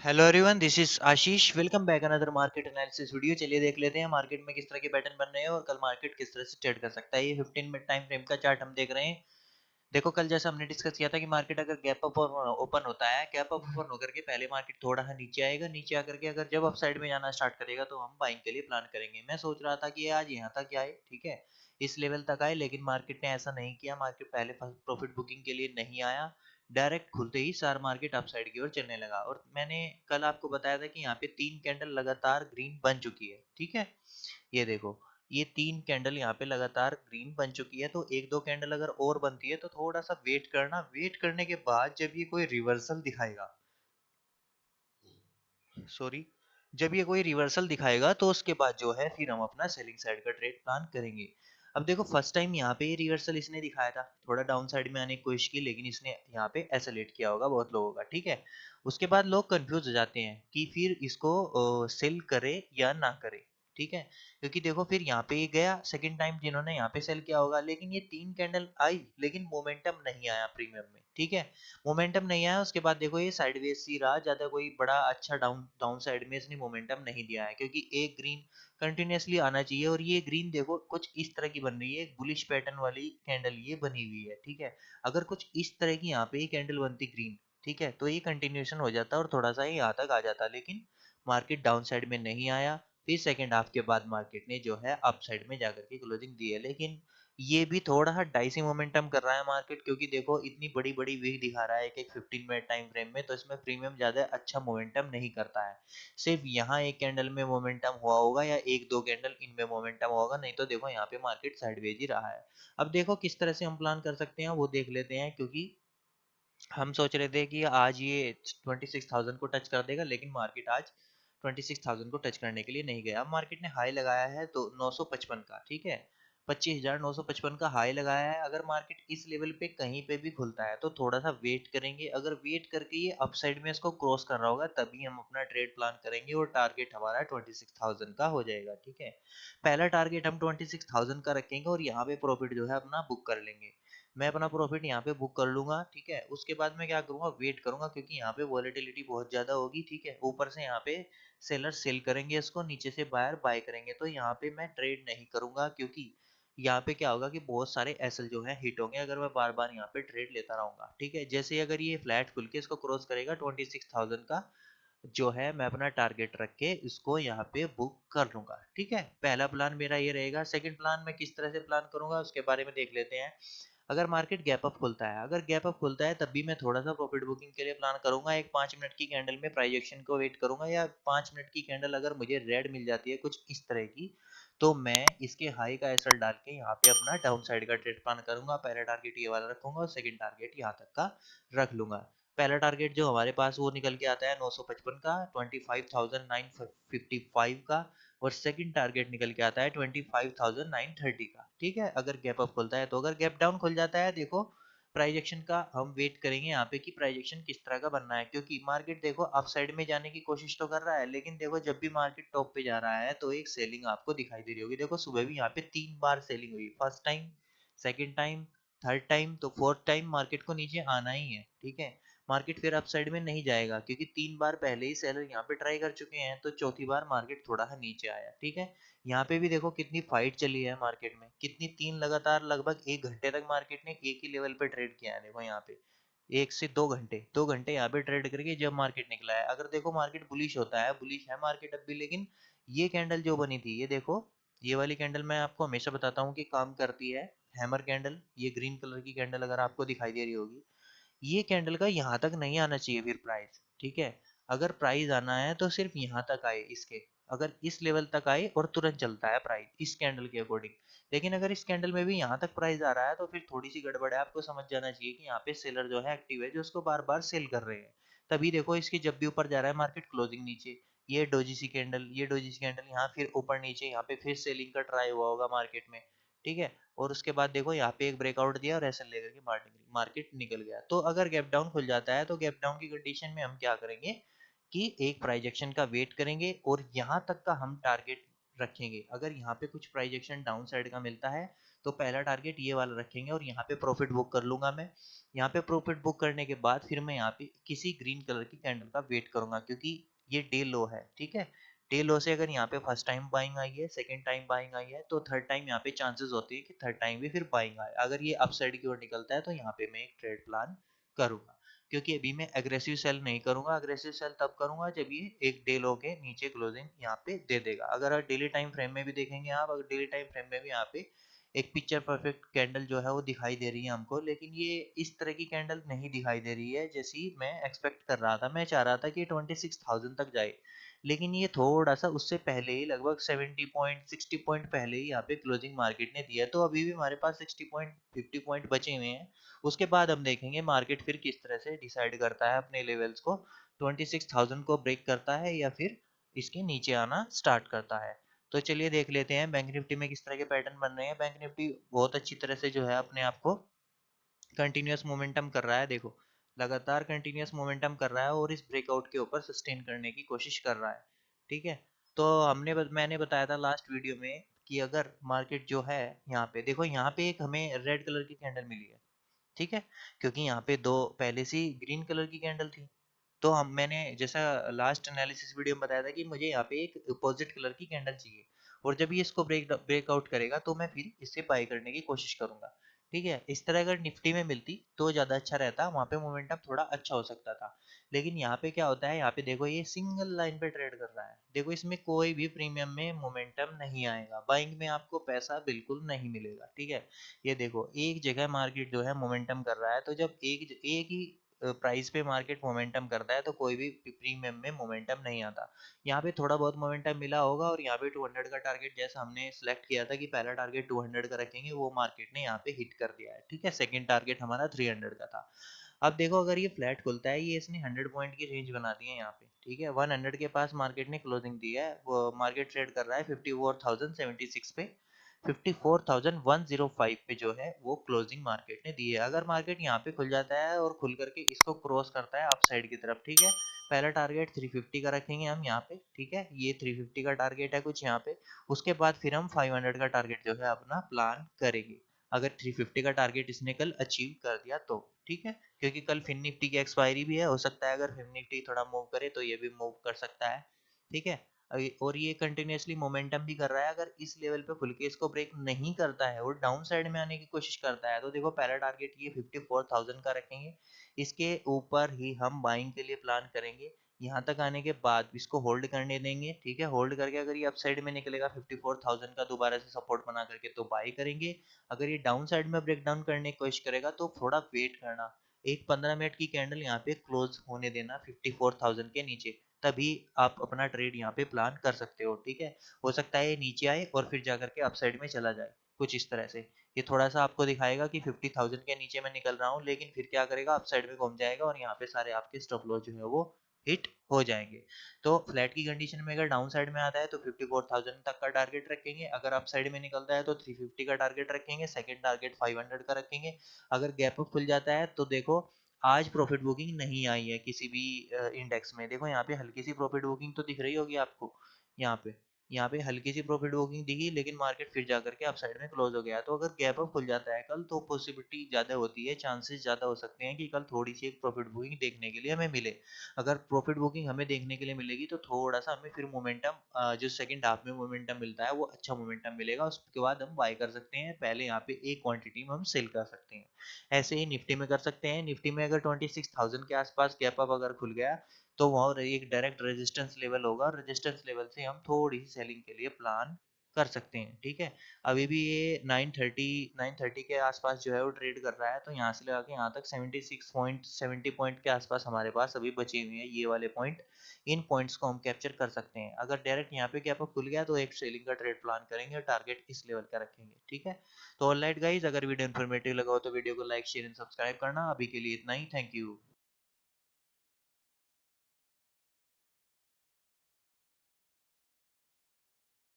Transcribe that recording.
Hello everyone, this is Ashish. Welcome back another market analysis video. चलिए देख लेते हैं मार्केट में किस तरह के पैटर्न बन रहे हैं और कल मार्केट किस तरह से ट्रेड कर सकता है। ये 15 मिनट टाइम फ्रेम का चार्ट हम देख रहे हैं। देखो, कल जैसा हमने डिस्कस किया था कि मार्केट अगर गैप अप और ओपन होता है, गैप अप ओपन होकर के पहले मार्केट थोड़ा सा नीचे आएगा, नीचे आकर के अगर जब अप साइड में जाना स्टार्ट करेगा तो हम बाइंग के लिए प्लान करेंगे। मैं सोच रहा था कि ये आज यहाँ तक आए, ठीक है, इस लेवल तक आए, लेकिन मार्केट ने ऐसा नहीं किया। मार्केट पहले प्रॉफिट बुकिंग के लिए नहीं आया, डायरेक्ट खुलते ही सार मार्केट अप साइड की ओर चलने लगा। और मैंने कल आपको बताया था कि यहाँ पे 3 कैंडल लगातार ग्रीन बन चुकी है, ठीक है। ये देखो, ये 3 कैंडल यहाँ पे लगातार ग्रीन बन चुकी है, तो एक दो कैंडल अगर और बनती है तो थोड़ा सा वेट करना। वेट करने के बाद जब ये कोई रिवर्सल दिखाएगा, सॉरी, जब ये कोई रिवर्सल दिखाएगा तो उसके बाद जो है फिर हम अपना सेलिंग साइड का ट्रेड प्लान करेंगे। अब देखो, फर्स्ट टाइम यहाँ पे ये रिवर्सल इसने दिखाया था, थोड़ा डाउन साइड में आने की कोशिश की, लेकिन इसने यहाँ पे एसोलेट किया होगा बहुत लोगों का, ठीक है। उसके बाद लोग कंफ्यूज हो जाते हैं कि फिर इसको सेल करे या ना करे, ठीक है। क्योंकि देखो, फिर यहाँ पे ये गया सेकंड टाइम, जिन्होंने यहाँ पे सेल किया होगा, लेकिन ये 3 कैंडल आई लेकिन मोमेंटम नहीं आया प्रीमियम में, ठीक है। मोमेंटम नहीं आया, उसके बाद देखो ये साइडवेज सी रहा, ज्यादा कोई बड़ा अच्छा डाउन डाउन साइड में इसने मोमेंटम नहीं दिया है, क्योंकि एक ग्रीन कंटिन्यूअसली आना चाहिए। और ये ग्रीन देखो कुछ इस तरह की बन रही है, बुलिश पैटर्न वाली कैंडल ये बनी हुई है, ठीक है। अगर कुछ इस तरह की यहाँ पे ये कैंडल बनती ग्रीन, ठीक है, तो ये कंटिन्यूएशन हो जाता और थोड़ा सा ये यहाँ तक आ जाता, लेकिन मार्केट डाउन साइड में नहीं आया। फिर सेकेंड हाफ के बाद मार्केट ने जो है अप साइड में जाकर के क्लोजिंग दी है, लेकिन ये भी थोड़ा सा डाइसी मोमेंटम कर रहा है मार्केट, क्योंकि देखो इतनी बड़ी बड़ी वीक दिखा रहा है एक 15 मिनट टाइम फ्रेम में, तो इसमें प्रीमियम ज्यादा अच्छा मोमेंटम नहीं करता है। सिर्फ यहाँ एक कैंडल में मोमेंटम हुआ होगा या एक दो कैंडल इनमें मोमेंटम होगा, नहीं तो देखो यहाँ पे मार्केट साइडवेज ही रहा है। अब देखो किस तरह से हम प्लान कर सकते हैं वो देख लेते हैं, क्योंकि हम सोच रहे थे कि आज ये 26,000 को टच कर देगा, लेकिन मार्केट आज 26,000 को टच करने के लिए नहीं गया। अब मार्केट ने हाई लगाया है तो 955 का, ठीक है, 25,955 का हाई लगाया है। अगर मार्केट इस लेवल पे कहीं पे भी खुलता है तो थोड़ा सा वेट करेंगे, अगर वेट करके ये अपसाइड में इसको क्रॉस कर रहा होगा तभी हम अपना ट्रेड प्लान करेंगे, और टारगेट हमारा 26,000 का हो जाएगा, ठीक है। पहला टारगेट हम 26,000 का रखेंगे और यहाँ पे प्रॉफिट जो है अपना बुक कर लेंगे। मैं अपना प्रॉफिट यहाँ पे बुक कर लूंगा, ठीक है। उसके बाद मैं क्या करूंगा, वेट करूंगा, क्योंकि यहाँ पे वॉलेटिलिटी बहुत ज्यादा होगी, ठीक है। ऊपर से यहाँ पे सेलर सेल करेंगे इसको, नीचे से बायर बाय करेंगे, तो यहाँ पे मैं ट्रेड नहीं करूंगा, क्योंकि यहाँ पे क्या होगा कि बहुत सारे एसएल जो है हिट होंगे अगर मैं बार बार यहाँ पे ट्रेड लेता रहूंगा, ठीक है। जैसे ही अगर ये फ्लैट खुल के इसको क्रॉस करेगा 26,000 का, जो है मैं अपना टारगेट रख के इसको यहाँ पे बुक कर लूंगा, ठीक है। पहला प्लान मेरा ये रहेगा। सेकंड प्लान मैं किस तरह से प्लान करूंगा उसके बारे में देख लेते हैं। अगर मार्केट गैप अप खुलता है, अगर गैप अप खुलता है तब भी मैं थोड़ा सा प्रॉफिट बुकिंग के लिए प्लान करूंगा। एक 5 मिनट की कैंडल में प्राइस एक्शन को वेट करूंगा, या 5 मिनट की कैंडल अगर मुझे रेड मिल जाती है कुछ इस तरह की, तो मैं इसके हाई का एसएल डाल के यहाँ पे अपना डाउन साइड का ट्रेड प्लान करूंगा। पहला टारगेट ये वाला रखूंगा और सेकंड टारगेट यहाँ तक का रख लूंगा। पहला टारगेट जो हमारे पास वो निकल के आता है 955 का, 25,955 का, और सेकंड टारगेट निकल के आता है 25,930 का, ठीक है। अगर गैप अप खुलता है तो, अगर गैप डाउन खुल जाता है, देखो प्राइस एक्शन का हम वेट करेंगे यहाँ पे कि प्राइस एक्शन किस तरह का बनना है, क्योंकि मार्केट देखो अप साइड में जाने की कोशिश तो कर रहा है, लेकिन देखो जब भी मार्केट टॉप पे जा रहा है तो एक सेलिंग आपको दिखाई दे रही होगी। देखो सुबह भी यहाँ पे 3 बार सेलिंग हुई, first time, second time, third time, तो फोर्थ टाइम मार्केट को नीचे आना ही है, ठीक है। मार्केट फिर अपसाइड में नहीं जाएगा, क्योंकि 3 बार पहले ही सेलर यहाँ पे ट्राई कर चुके हैं, तो चौथी बार मार्केट थोड़ा सा नीचे आया, ठीक है। यहाँ पे भी देखो कितनी फाइट चली है मार्केट में, कितनी तीन लगातार लगभग 1 घंटे तक मार्केट ने एक ही लेवल पे ट्रेड किया है। देखो यहाँ पे 1 से 2 घंटे, 2 घंटे यहाँ पे ट्रेड करके जब मार्केट निकला है। अगर देखो मार्केट बुलिश होता है, बुलिश है मार्केट अब भी, लेकिन ये कैंडल जो बनी थी, ये देखो, ये वाली कैंडल मैं आपको हमेशा बताता हूँ कि काम करती है। हैमर कैंडल, ये ग्रीन कलर की कैंडल अगर आपको दिखाई दे रही होगी, ये कैंडल का यहाँ तक नहीं आना चाहिए फिर प्राइस, ठीक है। अगर प्राइस आना है तो सिर्फ यहाँ तक आए इसके, अगर इस लेवल तक आए और तुरंत चलता है प्राइस इस कैंडल के अकॉर्डिंग। लेकिन अगर इस कैंडल में भी यहाँ तक प्राइस आ रहा है तो फिर थोड़ी सी गड़बड़ है, आपको समझ जाना चाहिए कि यहाँ पे सेलर जो है एक्टिव है, जो उसको बार बार सेल कर रहे हैं। तभी देखो इसकी जब भी ऊपर जा रहा है मार्केट, क्लोजिंग नीचे, ये डोजी सी कैंडल, ये डोजी सी कैंडल, यहाँ फिर ऊपर नीचे, यहाँ पे फिर सेलिंग का ट्राई हुआ होगा मार्केट में, ठीक है। और उसके बाद देखो यहाँ पे एक ब्रेकआउट दिया और ऐसे लेकर के मार्केट निकल गया। तो अगर गैप डाउन खुल जाता है तो गैप डाउन की कंडीशन में हम क्या करेंगे कि एक प्राइस एक्शन का वेट करेंगे और यहाँ तक का हम टारगेट रखेंगे। अगर यहाँ पे कुछ प्राइस एक्शन डाउन साइड का मिलता है तो पहला टारगेट ये वाला रखेंगे और यहाँ पे प्रॉफिट बुक कर लूंगा मैं। यहाँ पे प्रॉफिट बुक करने के बाद फिर मैं यहाँ पे किसी ग्रीन कलर की कैंडल का वेट करूंगा, क्योंकि ये डे लो है, ठीक है। डे लो से अगर यहाँ पे फर्स्ट टाइम बाइंग आई है, सेकंड टाइम बाइंग आई है, तो थर्ड टाइम यहाँ पे चांसेस होते हैं कि थर्ड टाइम भी फिर बाइंग आए। अगर ये अपसाइड की ओर निकलता है तो यहाँ पे मैं एक ट्रेड प्लान करूंगा, क्योंकि अभी मैं एग्रेसिव सेल नहीं करूंगा। एग्रेसिव सेल तब करूंगा जब ये एक डे लो के नीचे क्लोजिंग यहाँ पे दे देगा। अगर डेली टाइम फ्रेम में भी देखेंगे आप, अगर डेली टाइम फ्रेम में भी यहाँ पे एक पिक्चर परफेक्ट कैंडल जो है वो दिखाई दे रही है हमको, लेकिन ये इस तरह की कैंडल नहीं दिखाई दे रही है जैसी मैं एक्सपेक्ट कर रहा था। मैं चाह रहा था कि 26,000 तक जाए, लेकिन ये थोड़ा सा उससे पहले ही लगभग 70 पॉइंट 60 पॉइंट पहले ही यहाँ पे क्लोजिंग मार्केट ने दिया है। तो अभी भी हमारे पास 60 पॉइंट 50 पॉइंट बचे हुए हैं। उसके बाद हम देखेंगे मार्केट फिर किस तरह से डिसाइड करता है अपने लेवल्स को, 26,000 को ब्रेक करता है या फिर इसके नीचे आना स्टार्ट करता है। तो चलिए देख लेते हैं बैंक निफ्टी में किस तरह के पैटर्न बन रहे हैं। बैंक निफ्टी बहुत अच्छी तरह से जो है अपने आप को कंटिन्यूअस मोमेंटम कर रहा है, देखो लगातार कंटिन्यूअस मोमेंटम कर रहा है और इस ब्रेकआउट के ऊपर सस्टेन करने की कोशिश कर रहा है, ठीक है। तो मैंने बताया था लास्ट वीडियो में कि अगर मार्केट जो है यहाँ पे देखो, यहाँ पे एक हमें रेड कलर की कैंडल मिली है, ठीक है, क्योंकि यहाँ पे दो पहले से ग्रीन कलर की कैंडल थी। तो हम मैंने जैसा लास्ट एनालिसिस वीडियो में बताया था कि मुझे यहाँ पे एक अपोजिट कलर की कैंडल चाहिए, और जब ये इसको ब्रेकआउट करेगा तो मैं फिर इससे बाय करने की कोशिश करूंगा, ठीक है। इस तरह अगर निफ्टी में मिलती तो ज्यादा अच्छा रहता, वहां पे मोमेंटम थोड़ा अच्छा हो सकता था। लेकिन यहाँ पे क्या होता है, यहाँ पे देखो ये सिंगल लाइन पे ट्रेड कर रहा है, देखो इसमें कोई भी प्रीमियम में मोमेंटम नहीं आएगा, बाइंग में आपको पैसा बिल्कुल नहीं मिलेगा, ठीक है। ये देखो एक जगह मार्केट जो है मोमेंटम कर रहा है, तो जब एक ही प्राइस पे मार्केट मोमेंटम करता है तो कोई भी प्रीमियम में मोमेंटम नहीं आता। यहाँ पे थोड़ा बहुत मोमेंटम मिला होगा और यहाँ पे 200 का टारगेट जैसा हमने सेलेक्ट किया था कि पहला टारगेट 200 का रखेंगे, वो मार्केट ने यहाँ पे हिट कर दिया है, ठीक है। सेकंड टारगेट हमारा 300 का था। अब देखो अगर ये फ्लैट खुलता है, ये इसने 100 पॉइंट की रेंज बना दी है यहाँ पे, ठीक है। 100 के पास मार्केट ने क्लोजिंग दी है, वो मार्केट ट्रेड कर रहा है 54,076 पे, 54,105 पे जो है वो क्लोजिंग मार्केट ने दी है। अगर मार्केट यहाँ पे खुल जाता है और खुल करके इसको क्रॉस करता है अपसाइड की तरफ, ठीक है, पहला टारगेट 350 का रखेंगे हम यहाँ पे, ठीक है, ये 350 का टारगेट है कुछ यहाँ पे। उसके बाद फिर हम 500 का टारगेट जो है अपना प्लान करेंगे, अगर 350 का टारगेट इसने कल अचीव कर दिया तो, ठीक है। क्योंकि कल फिन निफ्टी की एक्सपायरी भी है, हो सकता है अगर फिन निफ्टी थोड़ा मूव करे तो ये भी मूव कर सकता है, ठीक है। और ये कंटिन्यूअसली मोमेंटम भी कर रहा है, अगर इस लेवल पे खुल के इसको ब्रेक नहीं करता है और डाउन साइड में आने की कोशिश करता है, तो देखो पहला टारगेट ये 54,000 का रखेंगे, इसके ऊपर ही हम बाइंग के लिए प्लान करेंगे। यहाँ तक आने के बाद इसको होल्ड करने देंगे, ठीक है। होल्ड करके अगर ये अप साइड में निकलेगा 54,000 का दोबारा से सपोर्ट बना करके तो बाई करेंगे। अगर ये डाउन साइड में ब्रेक डाउन करने की कोशिश करेगा तो थोड़ा वेट करना, एक 15 मिनट की कैंडल यहाँ पे क्लोज होने देना 54,000 के नीचे, तभी आप अपना ट्रेड यहाँ पे प्लान कर सकते हो, ठीक है। हो सकता है ये नीचे आए और फिर जाकर के अपसाइड में चला जाए, कुछ इस तरह से। ये थोड़ा सा आपको दिखाएगा कि 50,000 के नीचे मैं निकल रहा हूँ, लेकिन फिर क्या करेगा अपसाइड में घूम जाएगा और यहाँ पे सारे आपके स्टॉप लॉस जो है वो हिट हो जाएंगे। तो फ्लैट की कंडीशन में अगर डाउन साइड में आता है तो 54,000 तक का टारगेट रखेंगे, अगर अप साइड में निकलता है तो 350 का टारगेट रखेंगे, सेकंड टारगेट 500 का रखेंगे। अगर गैप अप खुल जाता है तो देखो आज प्रॉफिट बुकिंग नहीं आई है किसी भी इंडेक्स में, देखो यहाँ पे हल्की सी प्रॉफिट बुकिंग तो दिख रही होगी आपको, यहाँ पे हल्की सी प्रॉफिट बुकिंग दिखी, लेकिन मार्केट फिर जाकर के अप साइड में क्लोज हो गया। तो अगर गैप अप खुल जाता है कल तो पॉसिबिलिटी ज्यादा होती है, चांसेस ज्यादा हो सकते हैं कि कल थोड़ी सी एक प्रॉफिट बुकिंग देखने के लिए हमें मिले। अगर प्रॉफिट बुकिंग हमें देखने के लिए मिलेगी तो थोड़ा सा हमें फिर मोमेंटम जो सेकंड हाफ में मोमेंटम मिलता है वो अच्छा मोमेंटम मिलेगा, उसके बाद हम बाय कर सकते हैं, पहले यहाँ पे एक क्वांटिटी में हम सेल कर सकते हैं। ऐसे ही निफ्टी में कर सकते हैं, निफ्टी में अगर 26,000 के आसपास गैप अप अगर खुल गया तो वहाँ एक डायरेक्ट रेजिस्टेंस लेवल होगा, और रेजिस्टेंस लेवल से हम थोड़ी सी सेलिंग के लिए प्लान कर सकते हैं, ठीक है। अभी भी ये 930 के आसपास जो है वो ट्रेड कर रहा है, तो यहाँ से लगा के यहाँ तक 76 पॉइंट 70 पॉइंट के आसपास हमारे पास अभी बचे हुए हैं, ये वाले पॉइंट। इन पॉइंट्स को हम कैप्चर कर सकते हैं। अगर डायरेक्ट यहाँ पे गैप अप खुल गया तो एक सेलिंग का ट्रेड प्लान करेंगे और टारगेट इस लेवल का रखेंगे, ठीक है। तो ऑलराइट गाइज, अगर वीडियो इन्फॉर्मेटिव लगा हो तो वीडियो को लाइक शेयर एंड सब्सक्राइब करना। अभी के लिए इतना ही, थैंक यू।